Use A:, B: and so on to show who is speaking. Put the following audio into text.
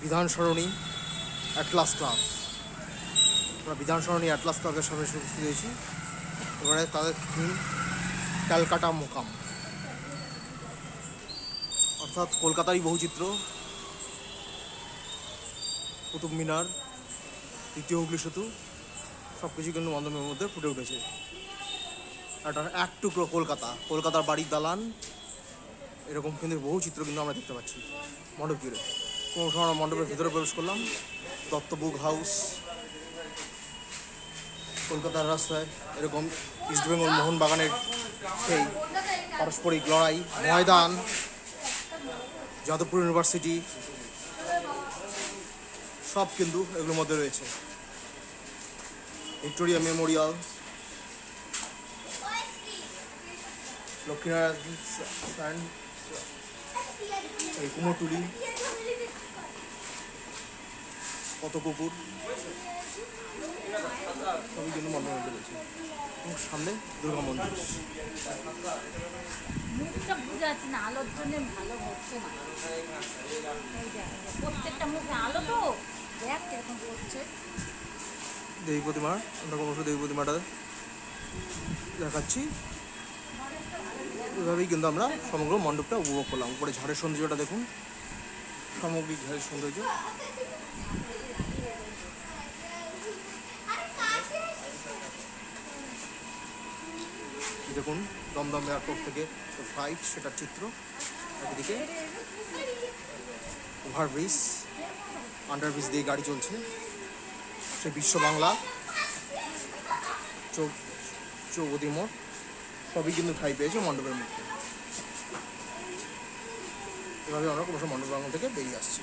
A: বিধান সরণি Atlas club. আমরা বিধান সরণি অ্যাটলাস ক্লাবের সামনে উপস্থিত হয়েছি। এবারে তাদের থিম ক্যালকাটা মোকাম, অর্থাৎ কলকাতারই বহুচিত্র। কুতুব মিনার, দ্বিতীয় হুগলি সেতু সব কিছু কিন্তু মণ্ডপের মধ্যে ফুটে উঠেছে। একটা এক টুকরো কলকাতা, কলকাতার বাড়ির দালান, এরকম কিন্তু বহু চিত্র কিন্তু আমরা দেখতে পাচ্ছি মণ্ডপ জুড়ে। কোনো সময় আমরা মণ্ডপের ভেতরে প্রবেশ করলাম। দত্ত বুক হাউস, কলকাতার রাস্তায় এরকম ইস্টবেঙ্গল মোহনবাগানের সেই পারস্পরিক লড়াই, ময়দান, যাদবপুর ইউনিভার্সিটি সব কিন্তু এগুলোর মধ্যে রয়েছে। ভিক্টোরিয়া মেমোরিয়াল, লক্ষ্মীনারায়ণ, এই কুমোরটুলি, কত কুকুর সবই কিন্তু মণ্ডপের মধ্যে রয়েছে। এবং সামনে দুর্গা মন্দির।
B: মুখটা বুঝে যাচ্ছে না, আলোর জন্য ভালো হচ্ছে না। প্রত্যেকটা মুখে আলো তো দেখ কিরকম করছে।
A: দেবী প্রতিমা, আমরা ক্রমশ দেবী প্রতিমাটা দেখাচ্ছি। এভাবেই কিন্তু আমরা সমগ্র মণ্ডপটা উপভোগ করলাম। উপরে ঝড়ের সৌন্দর্যটা দেখুন, সামগ্রিক ঝড়ের সৌন্দর্য। দেখুন দমদম এয়ারপোর্ট থেকে ফ্লাইট, সেটার চিত্র। একদিকে ওভারব্রিজ, আন্ডারব্রিজ দিয়ে গাড়ি চলছে। সে বিশ্ব বাংলা, চৌবতী মোড় সবই কিন্তু ঠাঁই পেয়েছে মণ্ডপের মধ্যে। এভাবে আমরা ক্রমশ মণ্ডপ থেকে বেরিয়ে আসছি।